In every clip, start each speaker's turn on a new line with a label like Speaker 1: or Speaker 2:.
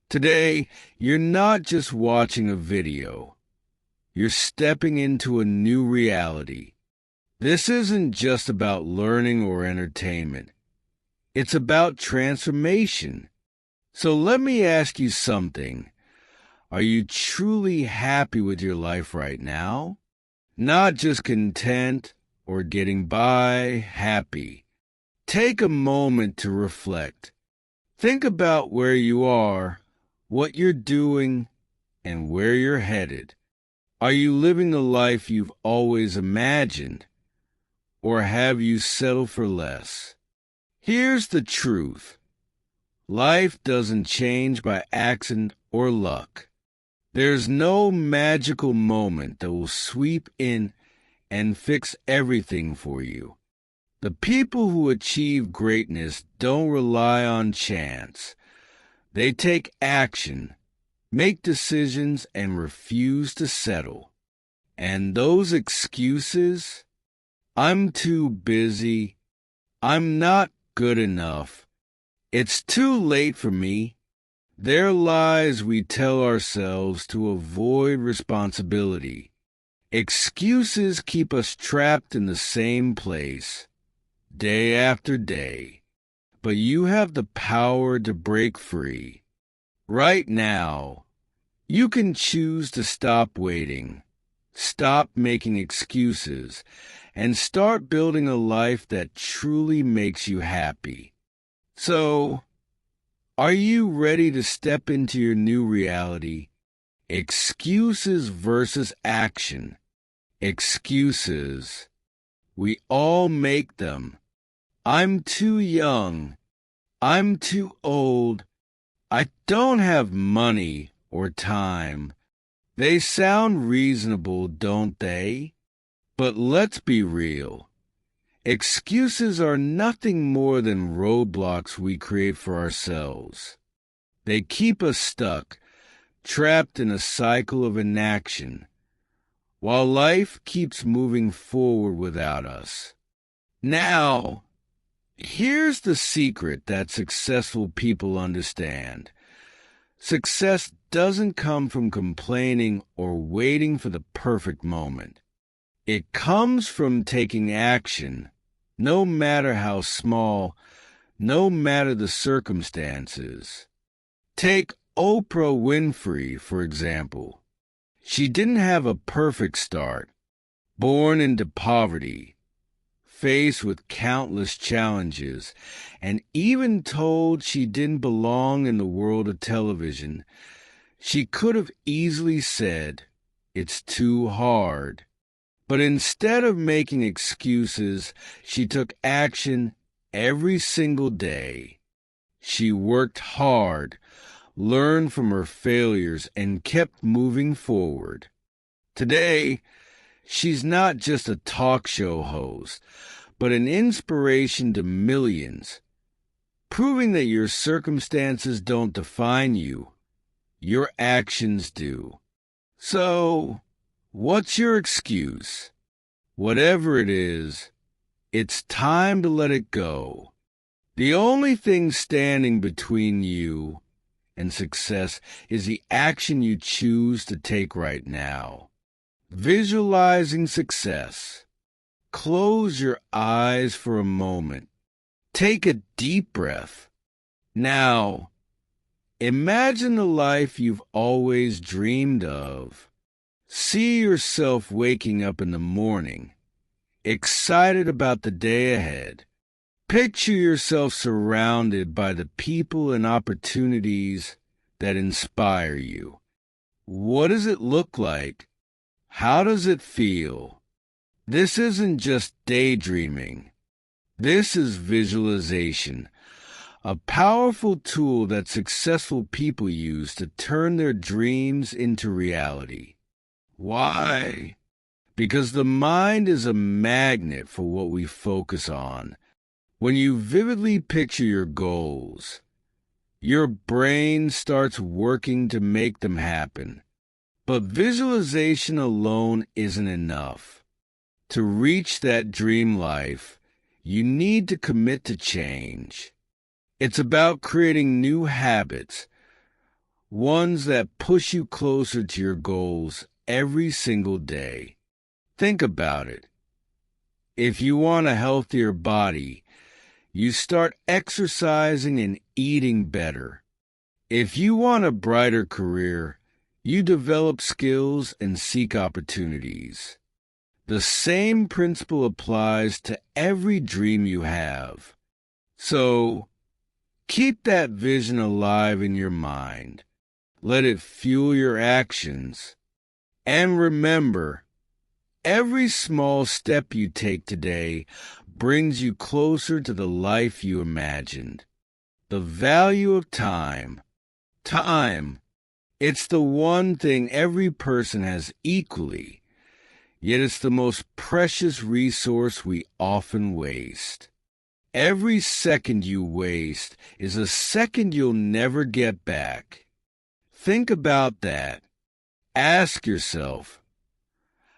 Speaker 1: Today, you're not just watching a video. You're stepping into a new reality. This isn't just about learning or entertainment. It's about transformation. So let me ask you something. Are you truly happy with your life right now? Not just content or getting by, happy. Take a moment to reflect. Think about where you are, what you're doing, and where you're headed. Are you living the life you've always imagined? Or have you settled for less? Here's the truth. Life doesn't change by accident or luck. There's no magical moment that will sweep in and fix everything for you. The people who achieve greatness don't rely on chance. They take action, make decisions, and refuse to settle. And those excuses, I'm too busy, I'm not good enough, it's too late for me, they're lies we tell ourselves to avoid responsibility. Excuses keep us trapped in the same place, day after day. But you have the power to break free. Right now, you can choose to stop waiting, stop making excuses, and start building a life that truly makes you happy. So, are you ready to step into your new reality? Excuses versus action. Excuses. We all make them. I'm too young. I'm too old. I don't have money or time. They sound reasonable, don't they? But let's be real. Excuses are nothing more than roadblocks we create for ourselves. They keep us stuck, trapped in a cycle of inaction, while life keeps moving forward without us. Now, here's the secret that successful people understand. Success doesn't come from complaining or waiting for the perfect moment. It comes from taking action, no matter how small, no matter the circumstances. Take Oprah Winfrey, for example. She didn't have a perfect start, born into poverty, faced with countless challenges, and even told she didn't belong in the world of television. She could have easily said, "It's too hard." But instead of making excuses, she took action every single day. She worked hard, learned from her failures, and kept moving forward. Today, she's not just a talk show host, but an inspiration to millions, proving that your circumstances don't define you, your actions do. So, what's your excuse? Whatever it is, it's time to let it go. The only thing standing between you and success is the action you choose to take right now. Visualizing success. Close your eyes for a moment. Take a deep breath. Now, imagine the life you've always dreamed of. See yourself waking up in the morning, excited about the day ahead. Picture yourself surrounded by the people and opportunities that inspire you. What does it look like? How does it feel? This isn't just daydreaming. This is visualization, a powerful tool that successful people use to turn their dreams into reality. Why? Because the mind is a magnet for what we focus on. When you vividly picture your goals, your brain starts working to make them happen. But visualization alone isn't enough. To reach that dream life, you need to commit to change. It's about creating new habits, ones that push you closer to your goals every single day. Think about it. If you want a healthier body, you start exercising and eating better. If you want a brighter career, you develop skills and seek opportunities. The same principle applies to every dream you have. So, keep that vision alive in your mind. Let it fuel your actions. And remember, every small step you take today brings you closer to the life you imagined. The value of time. Time. It's the one thing every person has equally, yet it's the most precious resource we often waste. Every second you waste is a second you'll never get back. Think about that. Ask yourself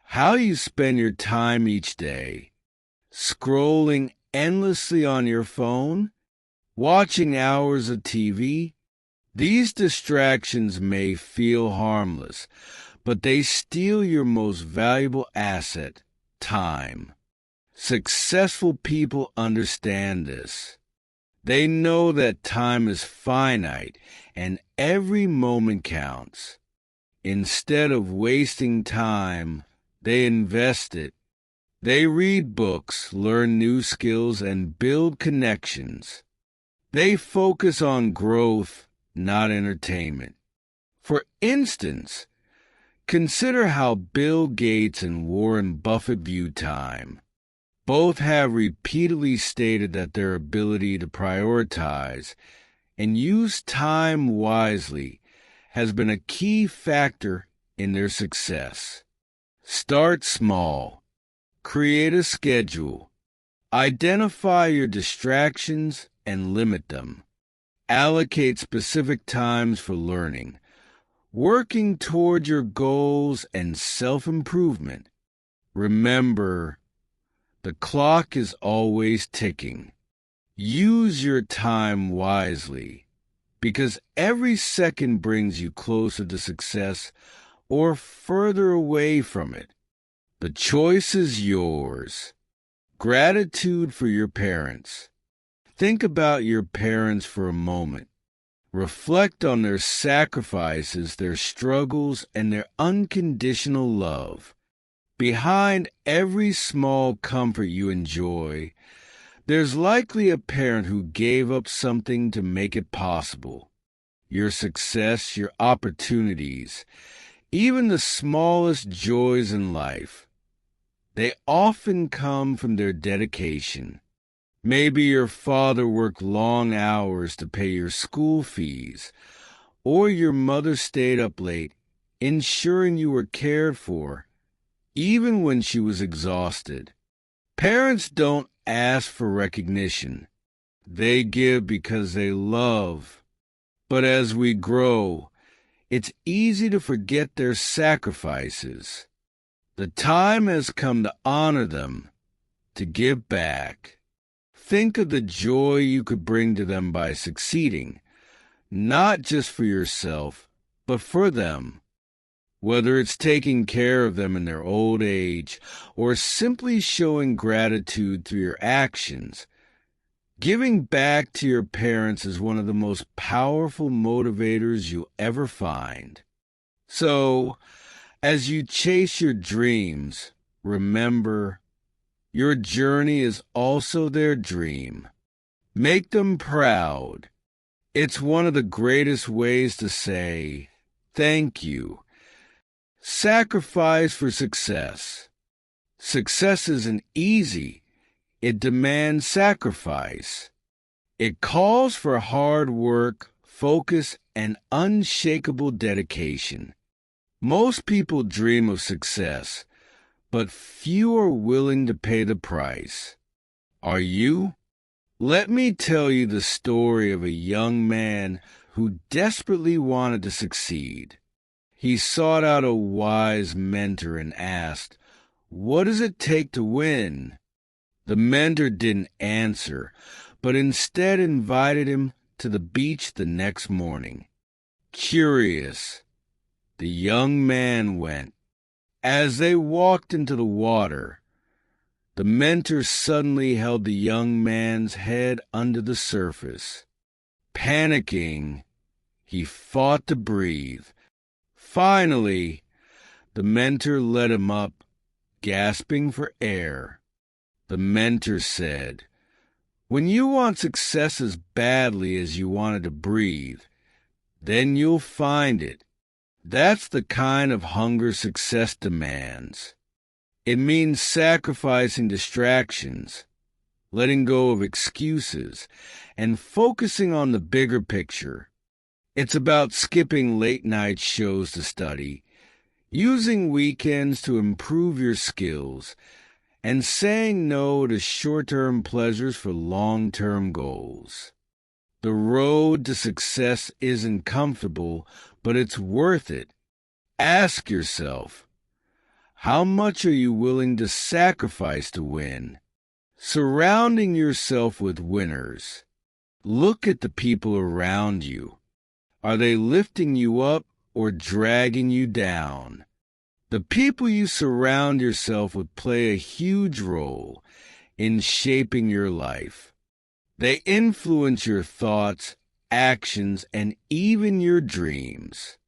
Speaker 1: how you spend your time each day. Scrolling endlessly on your phone? Watching hours of TV? These distractions may feel harmless, but they steal your most valuable asset, time. Successful people understand this. They know that time is finite and every moment counts. Instead of wasting time, they invest it. They read books, learn new skills, and build connections. They focus on growth, not entertainment. For instance, consider how Bill Gates and Warren Buffett view time. Both have repeatedly stated that their ability to prioritize and use time wisely has been a key factor in their success. Start small. Create a schedule. Identify your distractions and limit them. Allocate specific times for learning, working toward your goals, and self-improvement. Remember, the clock is always ticking. Use your time wisely, because every second brings you closer to success or further away from it. The choice is yours. Gratitude for your parents. Think about your parents for a moment. Reflect on their sacrifices, their struggles, and their unconditional love. Behind every small comfort you enjoy, there's likely a parent who gave up something to make it possible. Your success, your opportunities, even the smallest joys in life, they often come from their dedication. Maybe your father worked long hours to pay your school fees, or your mother stayed up late, ensuring you were cared for, even when she was exhausted. Parents don't ask for recognition. They give because they love. But as we grow, it's easy to forget their sacrifices. The time has come to honor them, to give back. Think of the joy you could bring to them by succeeding, not just for yourself, but for them. Whether it's taking care of them in their old age or simply showing gratitude through your actions, giving back to your parents is one of the most powerful motivators you'll ever find. So, as you chase your dreams, remember, your journey is also their dream. Make them proud. It's one of the greatest ways to say thank you. Sacrifice for success. Success isn't easy. It demands sacrifice. It calls for hard work, focus, and unshakable dedication. Most people dream of success, but few are willing to pay the price. Are you? Let me tell you the story of a young man who desperately wanted to succeed. He sought out a wise mentor and asked, "What does it take to win?" The mentor didn't answer, but instead invited him to the beach the next morning. Curious, the young man went. As they walked into the water, the mentor suddenly held the young man's head under the surface. Panicking, he fought to breathe. Finally, the mentor let him up, gasping for air. The mentor said, "When you want success as badly as you wanted to breathe, then you'll find it. That's the kind of hunger success demands. It means sacrificing distractions, letting go of excuses, and focusing on the bigger picture. It's about skipping late-night shows to study, using weekends to improve your skills, and saying no to short-term pleasures for long-term goals. The road to success isn't comfortable, but it's worth it. Ask yourself, how much are you willing to sacrifice to win? Surrounding yourself with winners. Look at the people around you. Are they lifting you up or dragging you down? The people you surround yourself with play a huge role in shaping your life. They influence your thoughts, actions, and even your dreams.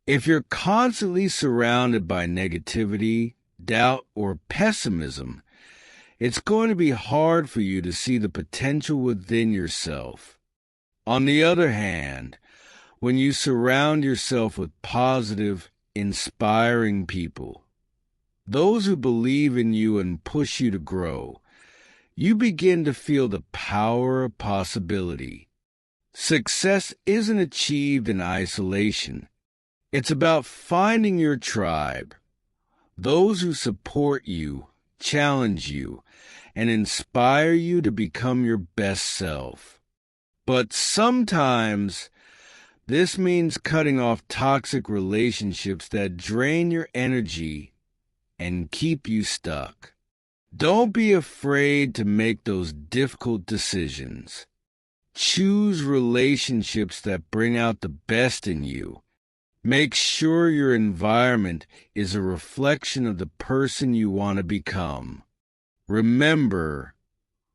Speaker 1: If you're constantly surrounded by negativity, doubt, or pessimism, it's going to be hard for you to see the potential within yourself. On the other hand, when you surround yourself with positive, inspiring people, those who believe in you and push you to grow, you begin to feel the power of possibility. Success isn't achieved in isolation. It's about finding your tribe, those who support you, challenge you, and inspire you to become your best self. But sometimes this means cutting off toxic relationships that drain your energy and keep you stuck. Don't be afraid to make those difficult decisions. Choose relationships that bring out the best in you. Make sure your environment is a reflection of the person you want to become. Remember,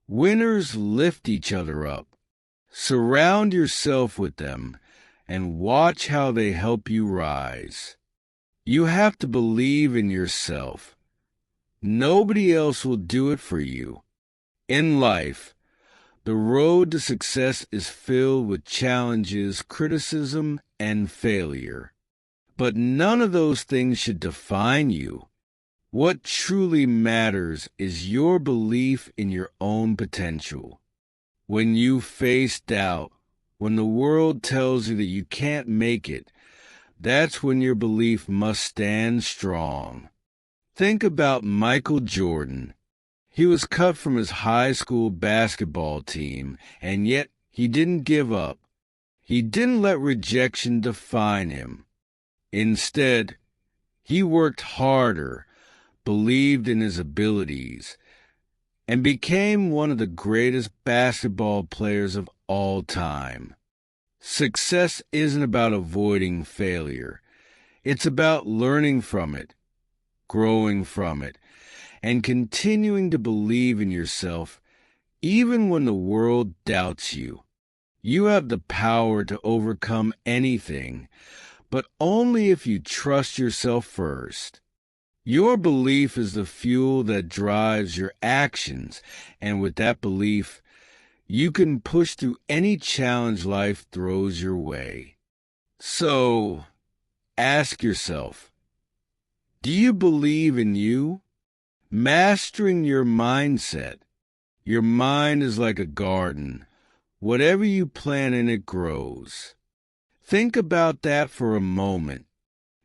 Speaker 1: winners lift each other up. Surround yourself with them and watch how they help you rise. You have to believe in yourself. Nobody else will do it for you. In life, the road to success is filled with challenges, criticism, and failure. But none of those things should define you. What truly matters is your belief in your own potential. When you face doubt, when the world tells you that you can't make it, that's when your belief must stand strong. Think about Michael Jordan. He was cut from his high school basketball team, and yet he didn't give up. He didn't let rejection define him. Instead, he worked harder, believed in his abilities, and became one of the greatest basketball players of all time. Success isn't about avoiding failure. It's about learning from it, growing from it, and continuing to believe in yourself even when the world doubts you. You have the power to overcome anything, but only if you trust yourself first. Your belief is the fuel that drives your actions, and with that belief, you can push through any challenge life throws your way. So, ask yourself, do you believe in you? Mastering your mindset. Your mind is like a garden. Whatever you plant in it grows. Think about that for a moment.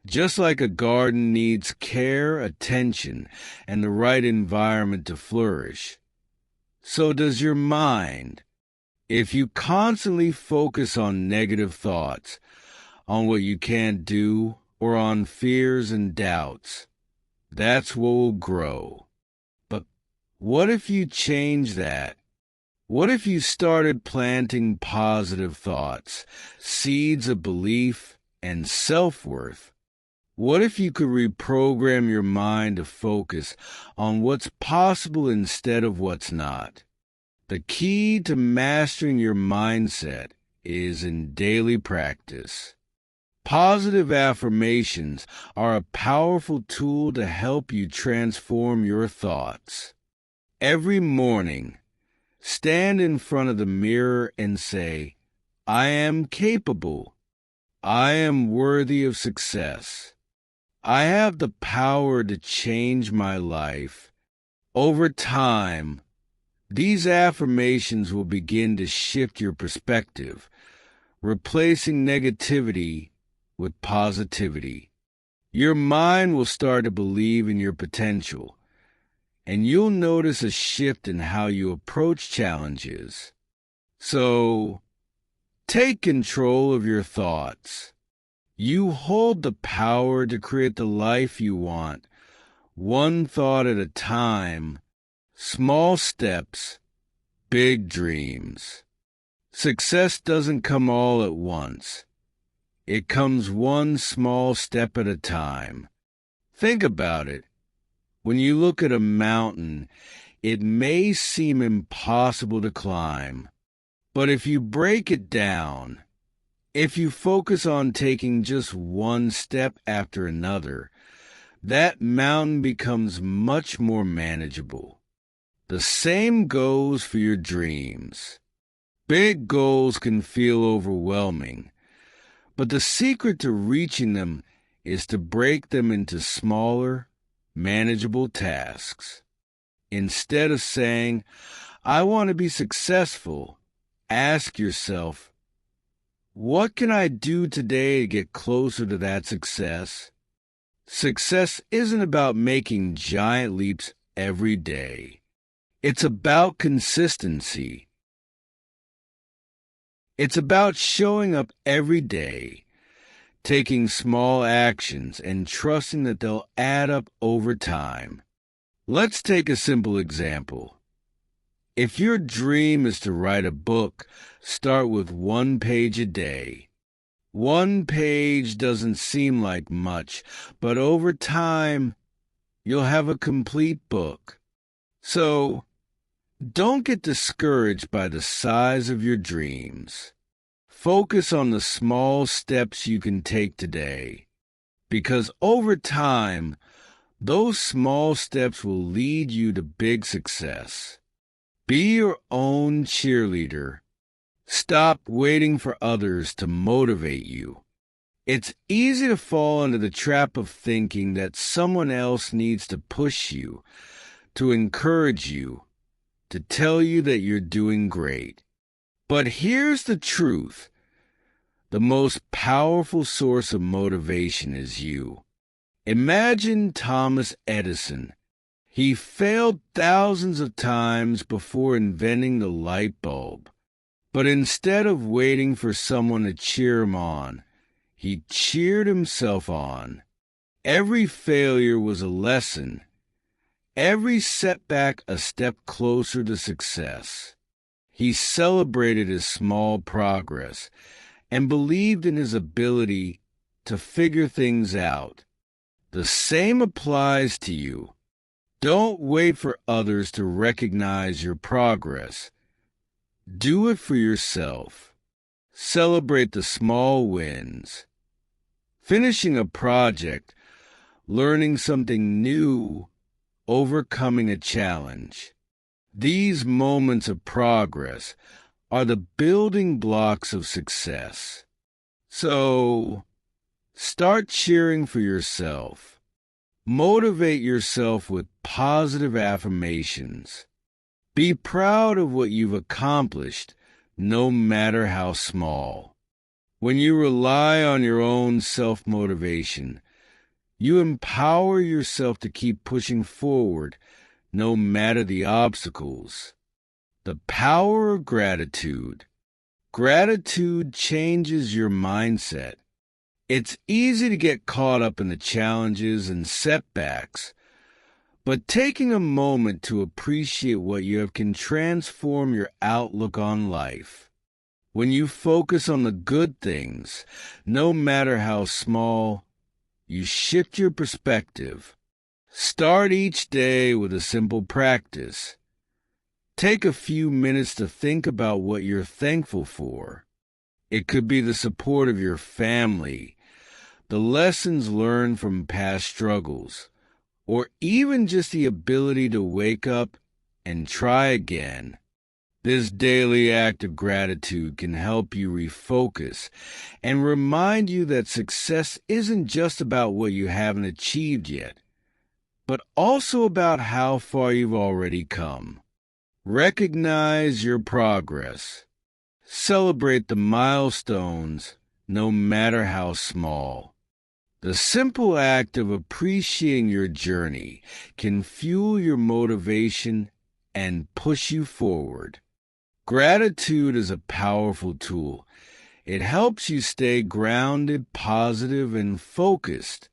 Speaker 1: Just like a garden needs care, attention, and the right environment to flourish, so does your mind. If you constantly focus on negative thoughts, on what you can't do, or on fears and doubts, that's what will grow. But what if you change that? What if you started planting positive thoughts, seeds of belief, and self-worth. What if you could reprogram your mind to focus on what's possible instead of what's not? The key to mastering your mindset is in daily practice. Positive affirmations are a powerful tool to help you transform your thoughts. Every morning, stand in front of the mirror and say, "I am capable. I am worthy of success. I have the power to change my life." Over time, these affirmations will begin to shift your perspective, replacing negativity with positivity. Your mind will start to believe in your potential, and you'll notice a shift in how you approach challenges. So, take control of your thoughts. You hold the power to create the life you want, one thought at a time, small steps, big dreams. Success doesn't come all at once. It comes one small step at a time. Think about it. When you look at a mountain, it may seem impossible to climb. But if you break it down, if you focus on taking just one step after another, that mountain becomes much more manageable. The same goes for your dreams. Big goals can feel overwhelming, but the secret to reaching them is to break them into smaller, manageable tasks. Instead of saying, "I want to be successful," ask yourself, "What can I do today to get closer to that success?" Success isn't about making giant leaps every day. It's about consistency. It's about showing up every day, taking small actions, and trusting that they'll add up over time. Let's take a simple example. If your dream is to write a book, start with 1 page a day. 1 page doesn't seem like much, but over time, you'll have a complete book. So, don't get discouraged by the size of your dreams. Focus on the small steps you can take today, because over time, those small steps will lead you to big success. Be your own cheerleader. Stop waiting for others to motivate you. It's easy to fall into the trap of thinking that someone else needs to push you, to encourage you, to tell you that you're doing great. But here's the truth. The most powerful source of motivation is you. Imagine Thomas Edison. He failed thousands of times before inventing the light bulb. But instead of waiting for someone to cheer him on, he cheered himself on. Every failure was a lesson. Every setback a step closer to success. He celebrated his small progress and believed in his ability to figure things out. The same applies to you. Don't wait for others to recognize your progress. Do it for yourself. Celebrate the small wins. Finishing a project, learning something new, overcoming a challenge. These moments of progress are the building blocks of success. So, start cheering for yourself. Motivate yourself with positive affirmations. Be proud of what you've accomplished, no matter how small. When you rely on your own self-motivation, you empower yourself to keep pushing forward, no matter the obstacles. The power of gratitude. Gratitude changes your mindset. It's easy to get caught up in the challenges and setbacks, but taking a moment to appreciate what you have can transform your outlook on life. When you focus on the good things, no matter how small, you shift your perspective. Start each day with a simple practice. Take a few minutes to think about what you're thankful for. It could be the support of your family, the lessons learned from past struggles, or even just the ability to wake up and try again. This daily act of gratitude can help you refocus and remind you that success isn't just about what you haven't achieved yet, but also about how far you've already come. Recognize your progress. Celebrate the milestones, no matter how small. The simple act of appreciating your journey can fuel your motivation and push you forward. Gratitude is a powerful tool. It helps you stay grounded, positive, and focused.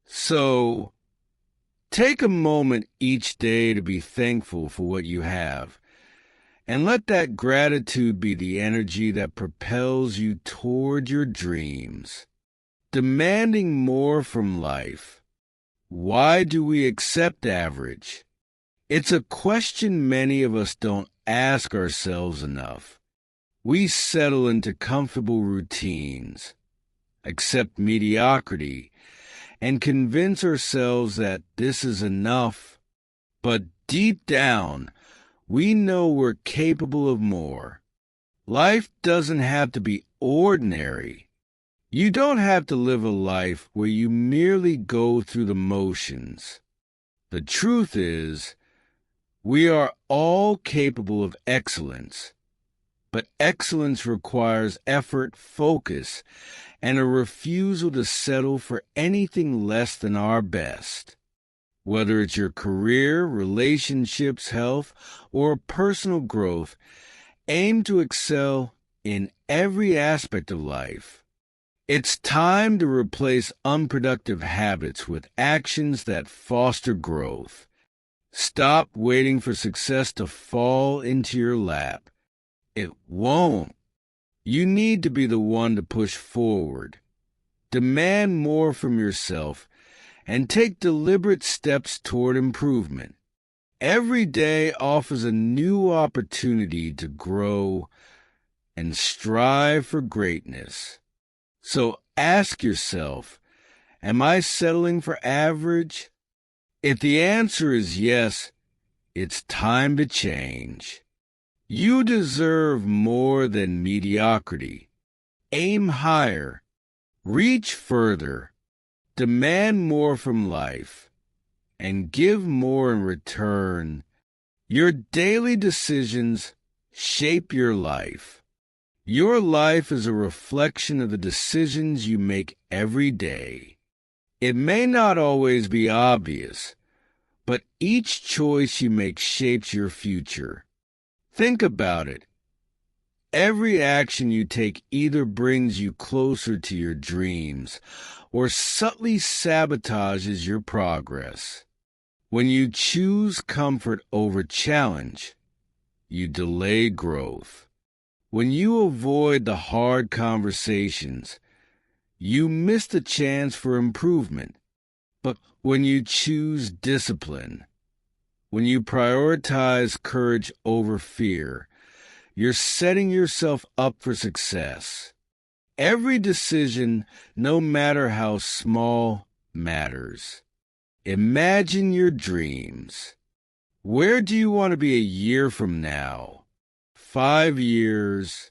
Speaker 1: So, take a moment each day to be thankful for what you have, and let that gratitude be the energy that propels you toward your dreams. Demanding more from life. Why do we accept average? It's a question many of us don't ask ourselves enough. We settle into comfortable routines, accept mediocrity, and convince ourselves that this is enough. But deep down, we know we're capable of more. Life doesn't have to be ordinary. You don't have to live a life where you merely go through the motions. The truth is, we are all capable of excellence, but excellence requires effort, focus, and a refusal to settle for anything less than our best. Whether it's your career, relationships, health, or personal growth, aim to excel in every aspect of life. It's time to replace unproductive habits with actions that foster growth. Stop waiting for success to fall into your lap. It won't. You need to be the one to push forward. Demand more from yourself and take deliberate steps toward improvement. Every day offers a new opportunity to grow and strive for greatness. So ask yourself, am I settling for average? If the answer is yes, it's time to change. You deserve more than mediocrity. Aim higher. Reach further. Demand more from life. And give more in return. Your daily decisions shape your life. Your life is a reflection of the decisions you make every day. It may not always be obvious, but each choice you make shapes your future. Think about it. Every action you take either brings you closer to your dreams or subtly sabotages your progress. When you choose comfort over challenge, you delay growth. When you avoid the hard conversations, you miss the chance for improvement. But when you choose discipline, when you prioritize courage over fear, you're setting yourself up for success. Every decision, no matter how small, matters. Imagine your dreams. Where do you want to be a year from now? 5 years?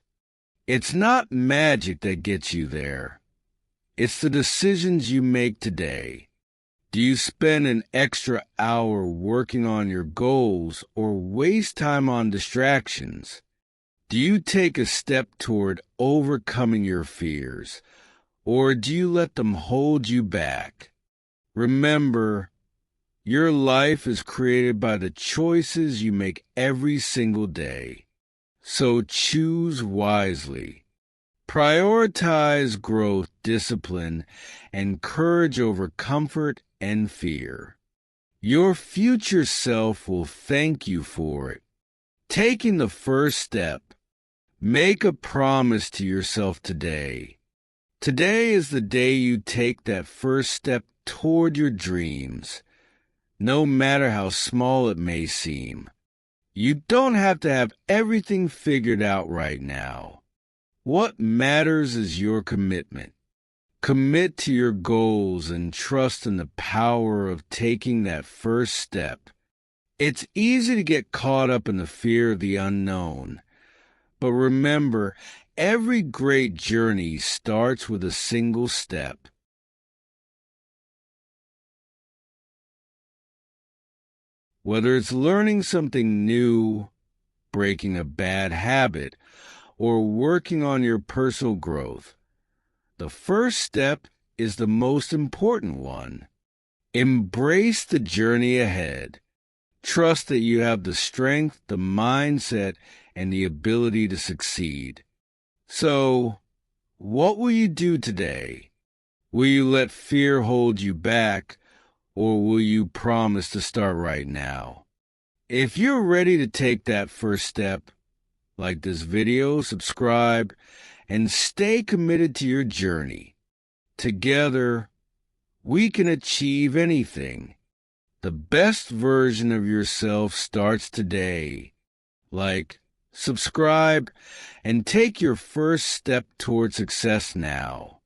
Speaker 1: It's not magic that gets you there. It's the decisions you make today. Do you spend an extra hour working on your goals or waste time on distractions? Do you take a step toward overcoming your fears, or do you let them hold you back? Remember, your life is created by the choices you make every single day. So choose wisely. Prioritize growth, discipline, and courage over comfort and fear. Your future self will thank you for it. Taking the first step, Make a promise to yourself today. Today is the day you take that first step toward your dreams, no matter how small it may seem. You don't have to have everything figured out right now. What matters is your commitment. Commit to your goals and trust in the power of taking that first step. It's easy to get caught up in the fear of the unknown. But remember, every great journey starts with a single step. Whether it's learning something new, breaking a bad habit, or working on your personal growth, the first step is the most important one. Embrace the journey ahead. Trust that you have the strength, the mindset, and the ability to succeed. So, what will you do today? Will you let fear hold you back, or will you promise to start right now? If you're ready to take that first step, like this video, subscribe, and stay committed to your journey. Together, we can achieve anything. The best version of yourself starts today. Like, subscribe, and take your first step toward success now.